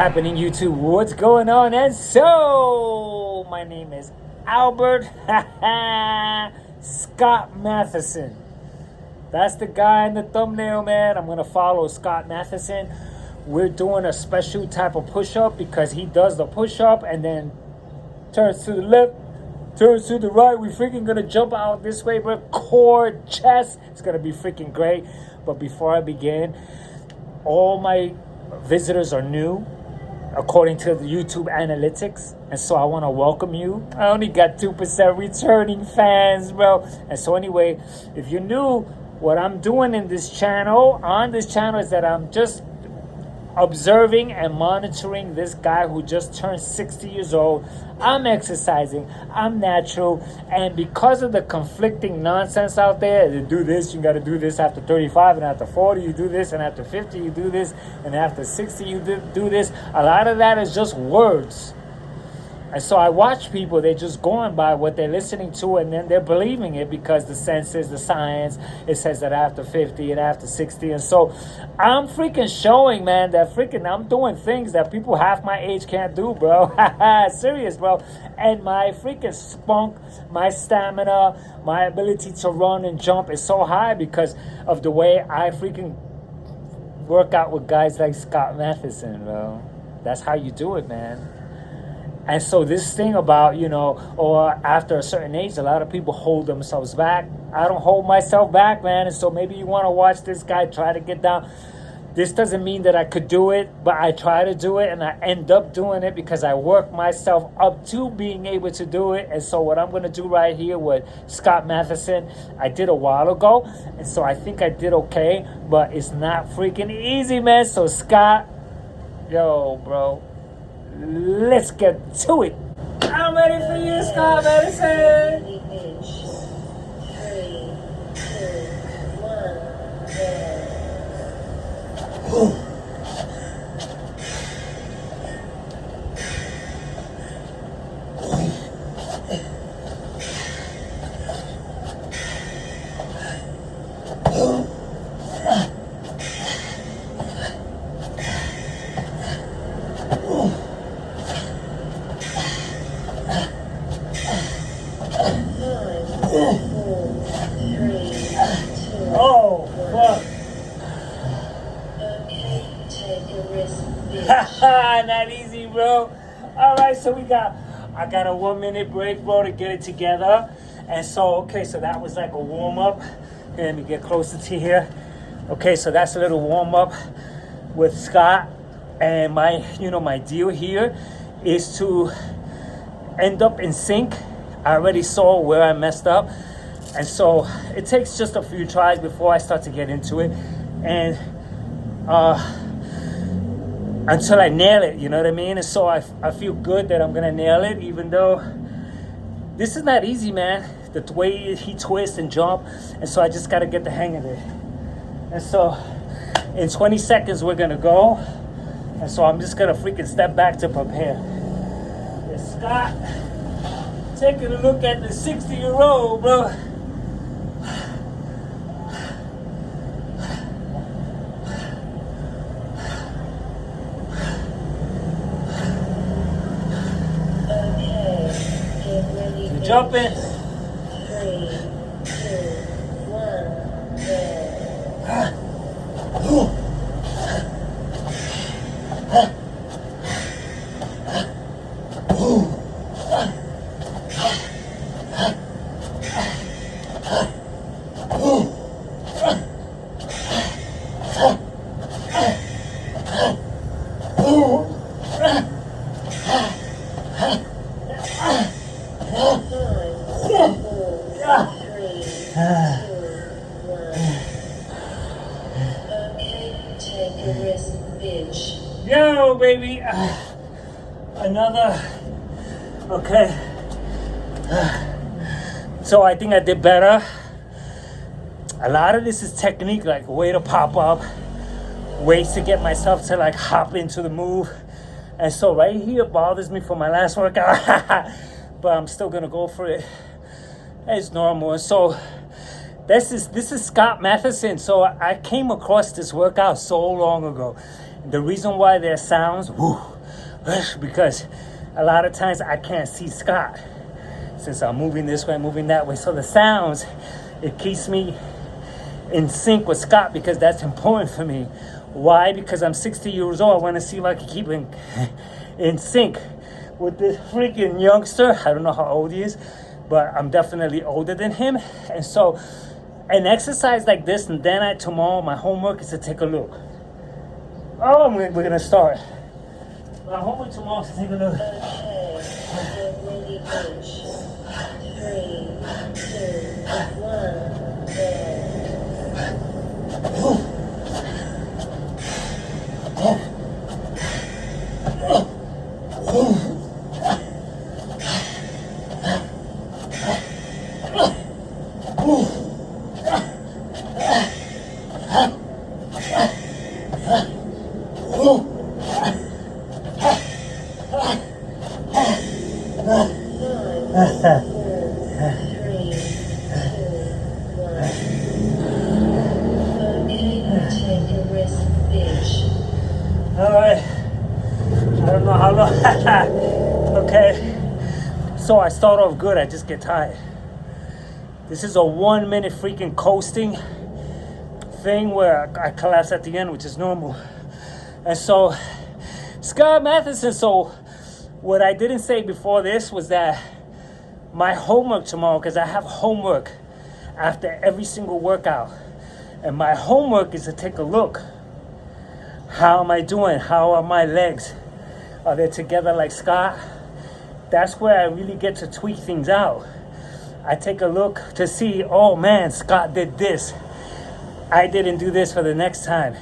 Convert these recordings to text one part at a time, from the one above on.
happening, YouTube? What's going on? And so, my name is Albert Scott Mathison. That's the guy in the thumbnail, man. I'm going to follow Scott Mathison. We're doing a special type of push-up because he does the push-up and then turns to the left, turns to the right. We're freaking going to jump out this way, bro. Core, chest. It's going to be freaking great. But before I begin, all my visitors are new according to the YouTube analytics, and so I want to welcome you. I only got 2% returning fans, bro. And so anyway, if you're new, what I'm doing in this channel, is that I'm just observing and monitoring this guy who just turned 60 years old. I'm exercising, I'm natural, and because of the conflicting nonsense out there, you do this, you got to do this after 35, and after 40 you do this, and after 50 you do this, and after 60 you do this. A lot of that is just words. And so I watch people, they're just going by what they're listening to, and then they're believing it because the senses, the science, it says that after 50 and after 60. And so I'm freaking showing, man, that I'm doing things that people half my age can't do, bro. Serious, bro. And my freaking spunk, my stamina, my ability to run and jump is so high because of the way I freaking work out with guys like Scott Mathison, bro. That's how you do it, man. And so this thing about, or after a certain age, a lot of people hold themselves back. I don't hold myself back, man. And so maybe you want to watch this guy try to get down. This doesn't mean that I could do it, but I try to do it and I end up doing it because I work myself up to being able to do it. And so what I'm going to do right here with Scott Mathison, I did a while ago. And so I think I did okay, but it's not freaking easy, man. So Scott, yo, bro. Let's get to it. I'm ready for you, Scott Mathison. 3, 2, 1, oh, fuck. Okay, take a risk. Not easy, bro. All right, so I got a 1 minute break, bro, to get it together. And so, so that was like a warm up. Here, let me get closer to here. Okay, so that's a little warm up with Scott. And my deal here is to end up in sync. I already saw where I messed up. And so it takes just a few tries before I start to get into it. And until I nail it, you know what I mean? And so I feel good that I'm going to nail it, even though this is not easy, man. The way he twists and jump. And so I just got to get the hang of it. And so in 20 seconds, we're going to go. And so I'm just going to freaking step back to prepare. It's Scott taking a look at the 60-year-old, bro. Jumping. 3, 2, 1, go. Yo, baby. Another. Okay. So I think I did better. A lot of this is technique, like way to pop up, ways to get myself to like hop into the move. And so right here bothers me for my last workout. But I'm still gonna go for it as normal. And so this is Scott Mathison. So I came across this workout so long ago. The reason why their sounds, because a lot of times I can't see Scott since I'm moving this way, moving that way. So the sounds, it keeps me in sync with Scott because that's important for me. Why? Because I'm 60 years old. I want to see if I can keep in sync with this freaking youngster. I don't know how old he is, but I'm definitely older than him. And so an exercise like this, and then tomorrow my homework is to take a look. Oh, we're going to start. My homework tomorrow is to take a look. Okay, so I start off good, I just get tired. This is a 1 minute freaking coasting thing where I collapse at the end, which is normal. And so, Scott Mathison, so what I didn't say before this was that my homework tomorrow, because I have homework after every single workout, and my homework is to take a look. How am I doing? How are my legs? Are they together like Scott? That's where I really get to tweak things out. I take a look to see, oh man, Scott did this. I didn't do this for the next time.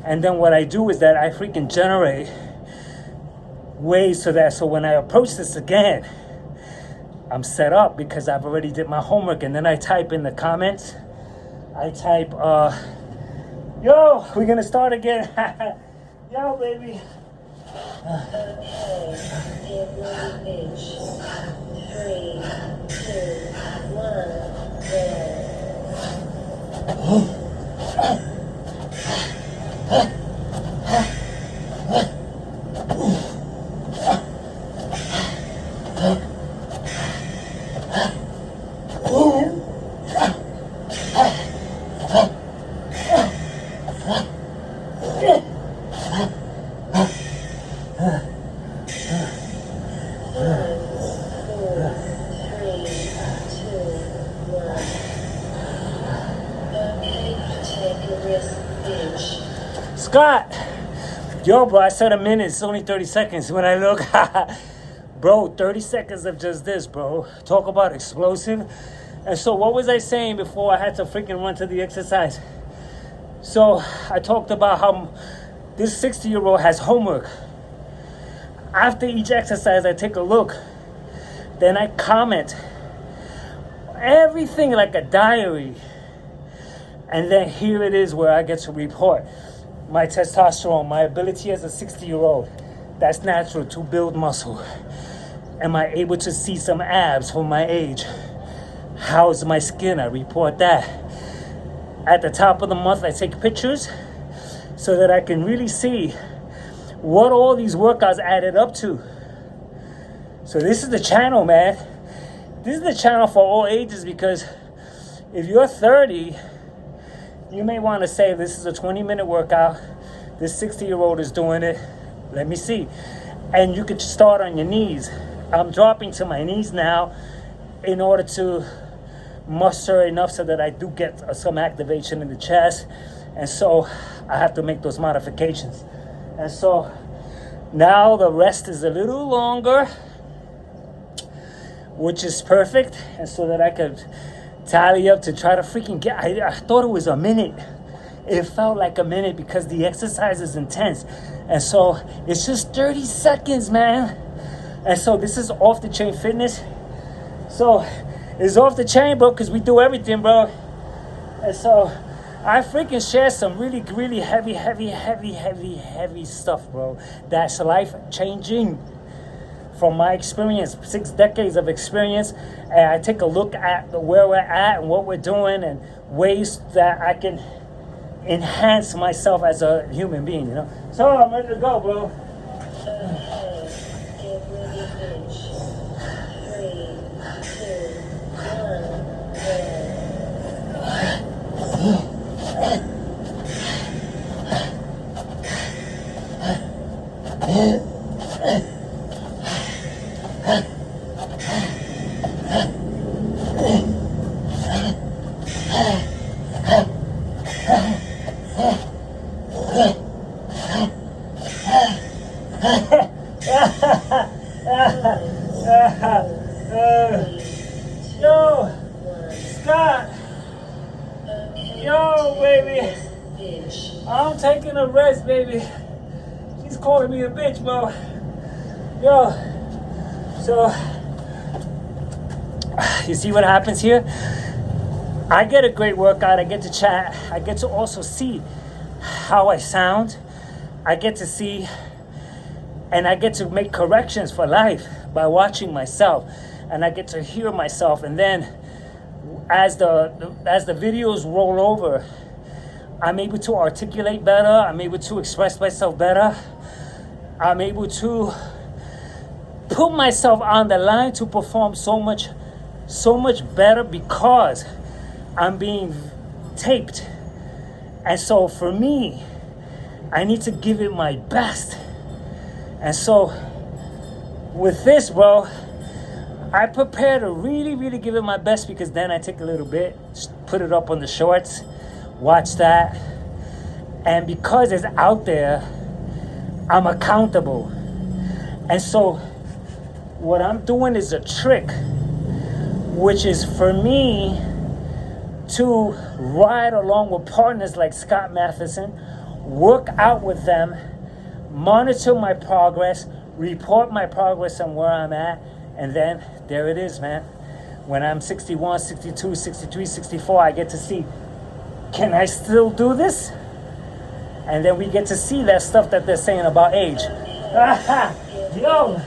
And then what I do is that I freaking generate ways so when I approach this again, I'm set up because I've already did my homework. And then I type in the comments, I type, yo, we're gonna start again. Yo, baby. Okay, get ready, bitch. 3, 2, 1, Scott, yo, bro, I said a minute. It's only 30 seconds. When I look, bro, 30 seconds of just this, bro. Talk about explosive. And so what was I saying before I had to freaking run to the exercise? So I talked about how this 60-year-old has homework. After each exercise, I take a look. Then I comment. Everything like a diary. And then here it is where I get to report. My testosterone, my ability as a 60-year-old, that's natural to build muscle. Am I able to see some abs for my age? How's my skin? I report that. At the top of the month, I take pictures so that I can really see what all these workouts added up to. So this is the channel, man. This is the channel for all ages because if you're 30, you may want to say this is a 20-minute workout. This 60-year-old is doing it. Let me see. And you could start on your knees. I'm dropping to my knees now in order to muster enough so that I do get some activation in the chest. And so I have to make those modifications. And so now the rest is a little longer, which is perfect. And so that I could tally up to try to freaking get, I thought it was a minute. It felt like a minute because the exercise is intense. And so it's just 30 seconds, man. And so this is off the chain fitness. So it's off the chain, bro, because we do everything, bro. And so I freaking share some really, really heavy stuff, bro. That's life changing. From my experience, 6 decades of experience, and I take a look at where we're at and what we're doing and ways that I can enhance myself as a human being, you know? So I'm ready to go, bro. Yo, Scott. Yo, baby. I'm taking a rest, baby. She's calling me a bitch, bro. Yo. So, you see what happens here? I get a great workout. I get to chat. I get to also see how I sound. I get to see and I get to make corrections for life by watching myself. And I get to hear myself. And then as the videos roll over, I'm able to articulate better. I'm able to express myself better. I'm able to put myself on the line to perform so much better because I'm being taped. And so for me, I need to give it my best. And so with this, bro, I prepare to really give it my best, because then I take a little bit, put it up on the shorts, watch that. And because it's out there, I'm accountable. And so what I'm doing is a trick, which is for me to ride along with partners like Scott Mathison, work out with them, monitor my progress, report my progress on where I'm at, and then there it is, man. When I'm 61, 62, 63, 64, I get to see, can I still do this? And then we get to see that stuff that they're saying about age. Yo!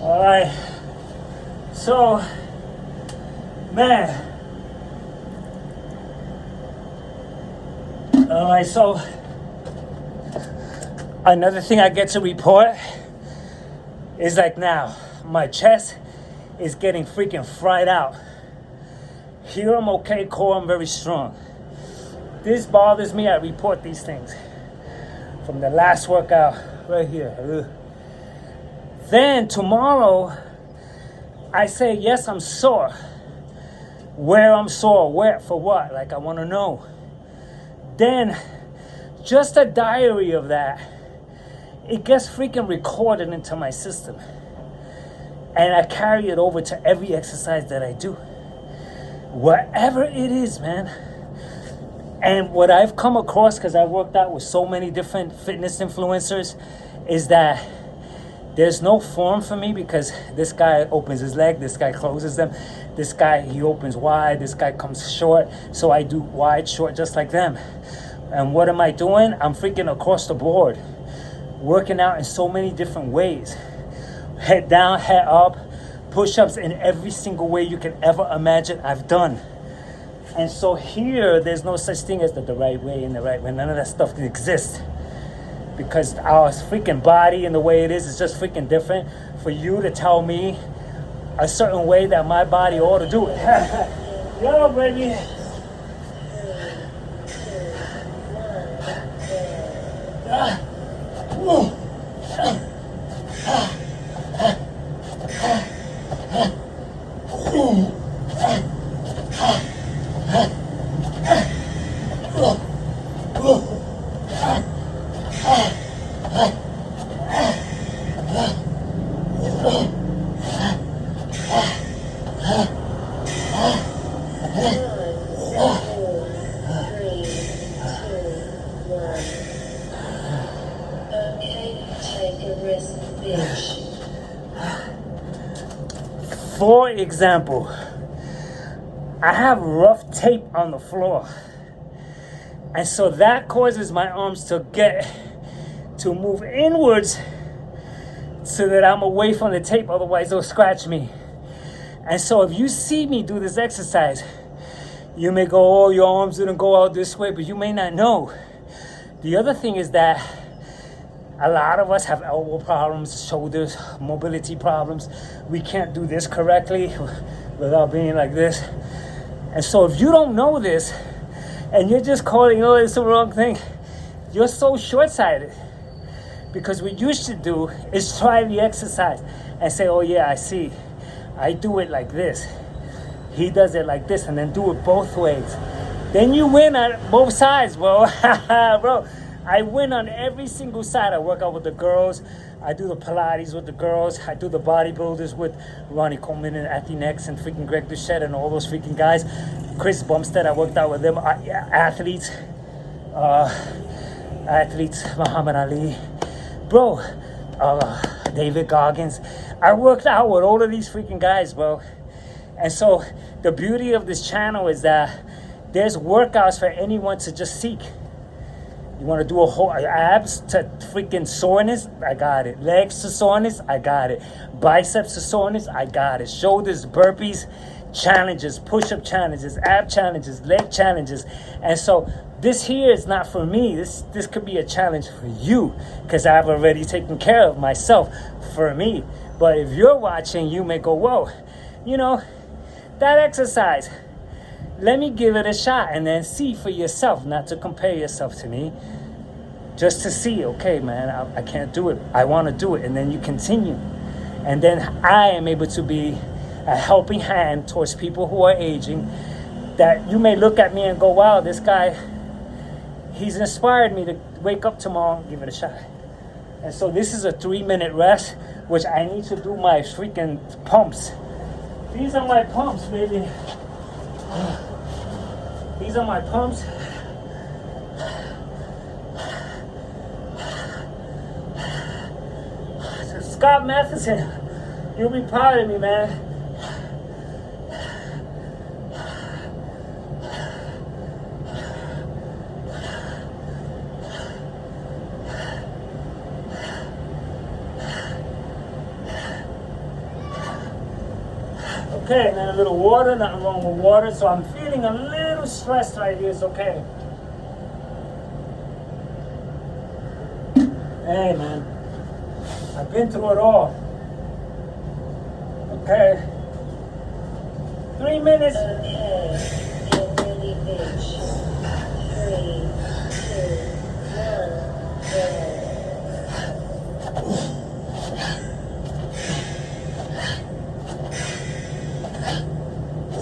Alright, so, man, alright, so, another thing I get to report is like now, my chest is getting freaking fried out. Here I'm okay, core I'm very strong. This bothers me, I report these things from the last workout, right here. Then tomorrow, I say, yes, I'm sore. Where I'm sore, where, for what? Like, I want to know. Then, just a diary of that, it gets freaking recorded into my system. And I carry it over to every exercise that I do. Whatever it is, man. And what I've come across, because I've worked out with so many different fitness influencers, is that there's no form for me, because this guy opens his leg, this guy closes them, this guy, he opens wide, this guy comes short, so I do wide, short, just like them. And what am I doing? I'm freaking across the board, working out in so many different ways. Head down, head up, push-ups in every single way you can ever imagine I've done. And so here, there's no such thing as the right way and the right way. None of that stuff exists. Because our freaking body and the way it is just freaking different. For you to tell me a certain way that my body ought to do it. Yo, baby. For example, I have rough tape on the floor. And so that causes my arms to move inwards so that I'm away from the tape, otherwise they'll scratch me. And so if you see me do this exercise, you may go, oh, your arms didn't go out this way, but you may not know. The other thing is that a lot of us have elbow problems, shoulders, mobility problems. We can't do this correctly without being like this. And so if you don't know this, and you're just calling, oh, it's the wrong thing, you're so short-sighted. Because what you should do is try the exercise and say, oh yeah, I see. I do it like this. He does it like this, and then do it both ways. Then you win on both sides, bro. Bro, I win on every single side. I work out with the girls. I do the Pilates with the girls. I do the bodybuilders with Ronnie Coleman and Athenex and freaking Greg Duchette and all those freaking guys. Chris Bumstead, I worked out with them. Athletes, Muhammad Ali. Bro, David Goggins. I worked out with all of these freaking guys, bro. And so the beauty of this channel is that there's workouts for anyone to just seek. You want to do a whole abs to freaking soreness? I got it. Legs to soreness? I got it. Biceps to soreness? I got it. Shoulders, burpees, challenges, push-up challenges, ab challenges, leg challenges. And so this here is not for me. This could be a challenge for you because I've already taken care of myself for me. But if you're watching, you may go, whoa, you know, that exercise, let me give it a shot and then see for yourself, not to compare yourself to me, just to see, okay, man, I can't do it. I want to do it. And then you continue. And then I am able to be a helping hand towards people who are aging, that you may look at me and go, wow, this guy, he's inspired me to wake up tomorrow and give it a shot. And so this is a 3-minute rest, which I need to do my freaking pumps. These are my pumps, baby. These are my pumps. So Scott Mathison, you'll be proud of me, man. Okay, man, a little water, nothing wrong with water. So I'm feeling a little stressed right here. It's okay. Hey, man, I've been through it all. Okay. 3 minutes. Okay, feel really bitch. 3, 2,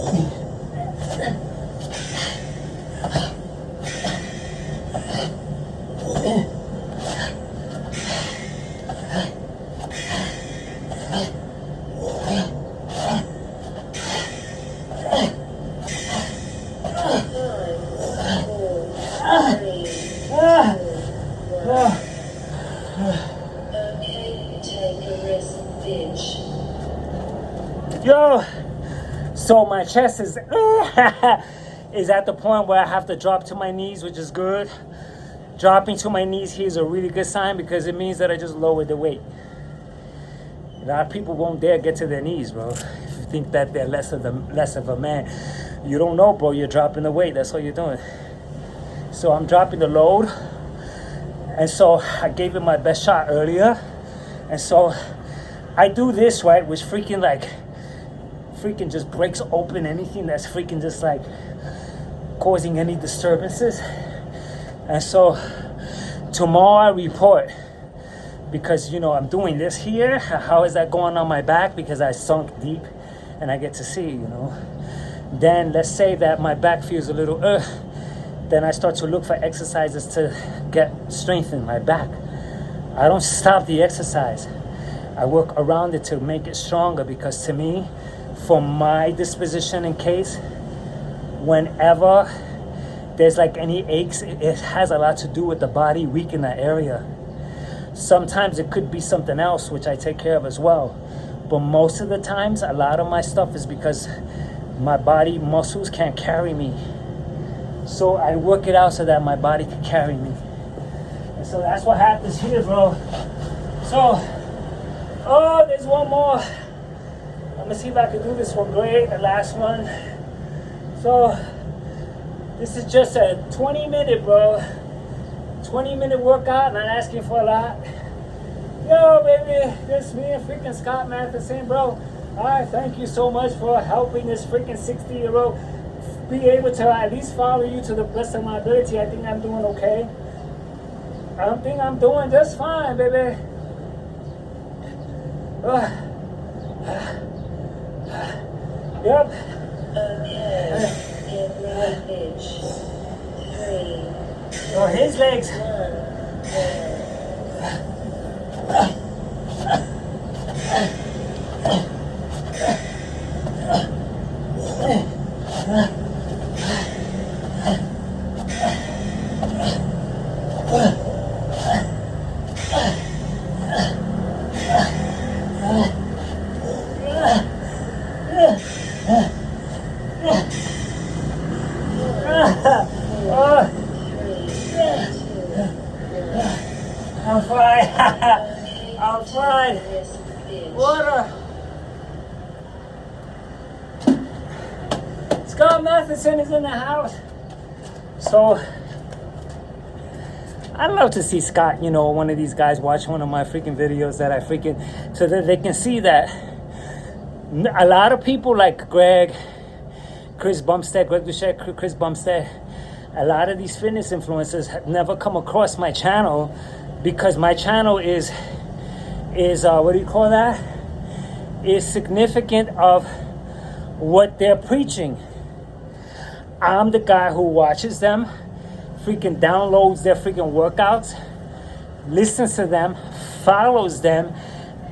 1, go. Yo, so my chest is is at the point where I have to drop to my knees, which is good. Dropping to my knees here is a really good sign because it means that I just lowered the weight. A lot of people won't dare get to their knees, bro. If you think that they're less of a man, you don't know, bro. You're dropping the weight. That's all you're doing. So I'm dropping the load, and so I gave it my best shot earlier, and so I do this right, which freaking just breaks open anything that's freaking just like causing any disturbances. And so tomorrow I report, because you know I'm doing this here. How is that going on my back? Because I sunk deep and I get to see, you know. Then let's say that my back feels a little then I start to look for exercises to get strength in my back. I don't stop the exercise. I work around it to make it stronger, because to me, for my disposition and case, whenever there's like any aches, it has a lot to do with the body weak in that area. Sometimes it could be something else, which I take care of as well. But most of the times, a lot of my stuff is because my body muscles can't carry me. So I work it out so that my body can carry me. And so that's what happens here, bro. So, oh, there's one more. I'm gonna see if I can do this one great, the last one. So, this is just a 20-minute, bro. 20-minute workout, not asking for a lot. Yo, baby, this me and freaking Scott Mathison, bro. Alright, thank you so much for helping this freaking 60-year-old be able to at least follow you to the best of my ability. I think I'm doing okay. I think I'm doing just fine, baby. Yep. Okay. Get ready, bitch. 3. Oh, his legs. 3, 2, 1. I'm fine. I'm fine. This bitch. Water. Scott Mathison is in the house. So, I'd love to see Scott, you know, one of these guys watch one of my freaking videos that I freaking, so that they can see that a lot of people like Greg, Chris Bumstead, Chris Bumstead, a lot of these fitness influencers have never come across my channel because my channel is what do you call that? Is significant of what they're preaching. I'm the guy who watches them, freaking downloads their freaking workouts, listens to them, follows them,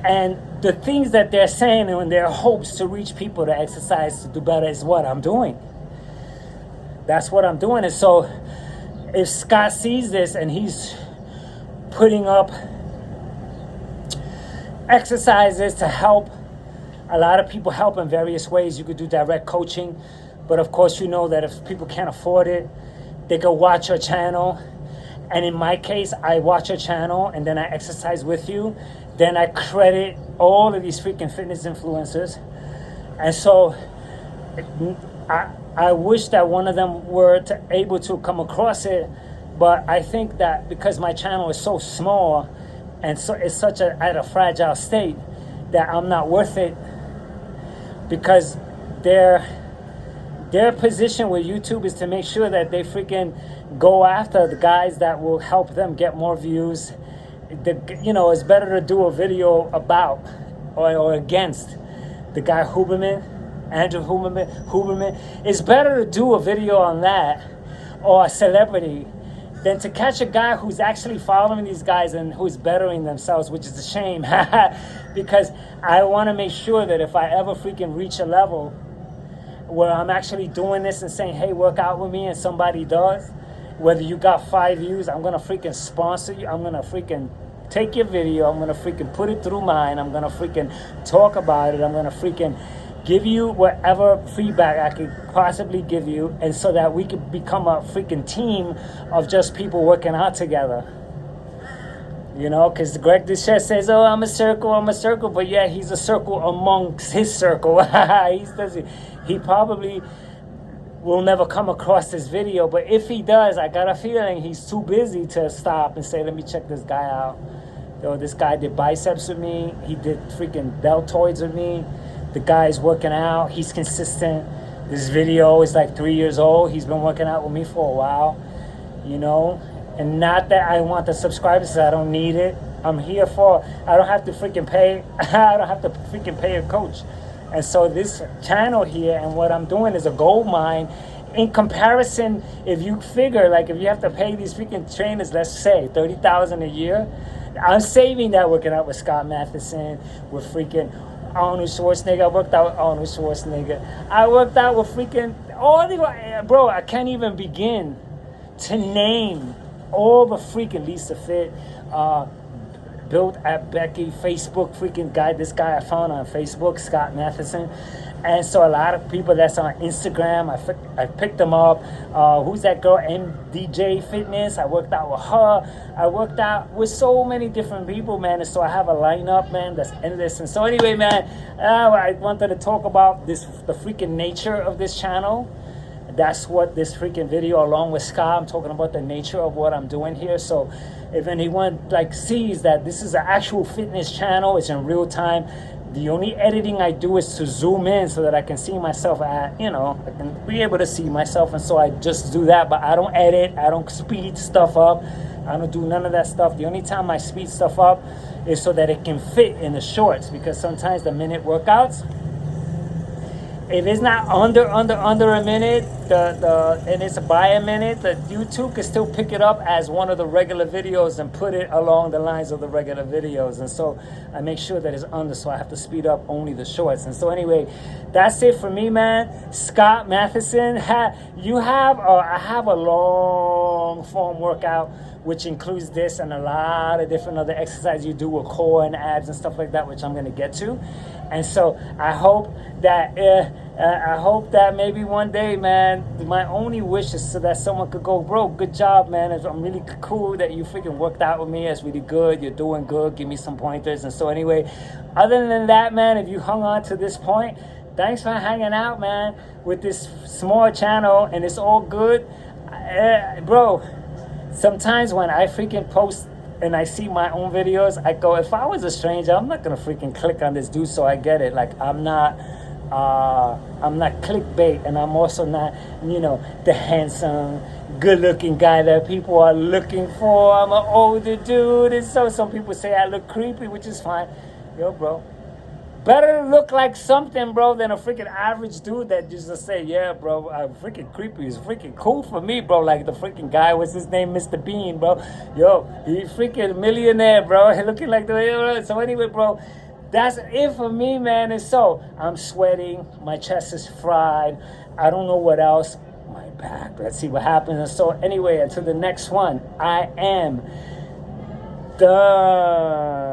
and the things that they're saying and their hopes to reach people to exercise, to do better is what I'm doing. That's what I'm doing. And so if Scott sees this and he's putting up exercises to help a lot of people, help in various ways. You could do direct coaching, but of course you know that if people can't afford it, they go watch your channel. And in my case, I watch your channel and then I exercise with you. Then I credit all of these freaking fitness influencers. And so I wish that one of them were able to come across it, but I think that because my channel is so small and so it's such at a fragile state that I'm not worth it, because their position with YouTube is to make sure that they freaking go after the guys that will help them get more views. You know, it's better to do a video about or against the guy Huberman, Andrew Huberman. It's better to do a video on that or a celebrity than to catch a guy who's actually following these guys and who's bettering themselves, which is a shame. Because I want to make sure that if I ever freaking reach a level where I'm actually doing this and saying, hey, work out with me, and somebody does, whether you got 5 views, I'm going to freaking sponsor you. I'm going to freaking take your video. I'm going to freaking put it through mine. I'm going to freaking talk about it. I'm going to freaking give you whatever feedback I could possibly give you, and so that we could become a freaking team of just people working out together. You know, because Greg Duchette says, oh, I'm a circle, but yeah, he's a circle amongst his circle. He probably will never come across this video, but if he does, I got a feeling he's too busy to stop and say, let me check this guy out. Yo, this guy did biceps with me. He did freaking deltoids with me. The guy's working out. He's consistent. This video is like 3 years old. He's been working out with me for a while, you know. And not that I want the subscribers, I don't need it. I'm here for, I don't have to freaking pay. I don't have to freaking pay a coach. And so this channel here and what I'm doing is a gold mine in comparison. If you figure, like, if you have to pay these freaking trainers, let's say $30,000 a year, I'm saving that working out with Scott Mathison, with freaking Arnold Schwarzenegger. I worked out with Arnold Schwarzenegger. I worked out with freaking all the, bro, I can't even begin to name all the freaking Lisa Fit, built at Becky Facebook freaking guy. This guy I found on Facebook, Scott Mathison. And so a lot of people that's on Instagram, I picked them up. Who's that girl? MDJ Fitness. I worked out with her. I worked out with so many different people, man. And so I have a lineup, man, that's endless. And so anyway, man, I wanted to talk about the freaking nature of this channel. That's what this freaking video, along with Scott, I'm talking about the nature of what I'm doing here. So if anyone like sees that this is an actual fitness channel, it's in real time. The only editing I do is to zoom in so that I can see myself I can be able to see myself. And so I just do that, but I don't edit. I don't speed stuff up. I don't do none of that stuff. The only time I speed stuff up is so that it can fit in the shorts, because sometimes the minute workouts, if it's not under a minute, and it's by a minute, the YouTube can still pick it up as one of the regular videos and put it along the lines of the regular videos. And so I make sure that it's under, so I have to speed up only the shorts. And so anyway, that's it for me, man. Scott Mathison, I have a long form workout, which includes this and a lot of different other exercises you do with core and abs and stuff like that, which I'm going to get to. And so I hope that maybe one day, man, my only wish is so that someone could go, bro, good job, man. I'm really cool that you freaking worked out with me. It's really good. You're doing good. Give me some pointers. And so anyway, other than that, man, if you hung on to this point, thanks for hanging out, man, with this small channel. And it's all good. Bro, sometimes when I freaking post and I see my own videos, I go, if I was a stranger, I'm not gonna freaking click on this dude. So I get it. Like, I'm not clickbait, and I'm also not, the handsome, good-looking guy that people are looking for. I'm an older dude, and so some people say I look creepy, which is fine. Yo, bro, better look like something, bro, than a freaking average dude that just say, yeah, bro, I'm freaking creepy. It's freaking cool for me, bro. Like the freaking guy, what's his name, Mr. Bean, bro. Yo, he freaking millionaire, bro. Looking like the. So anyway, bro, that's it for me, man. And so I'm sweating. My chest is fried. I don't know what else. My back. Let's see what happens. And so anyway, until the next one, I am done.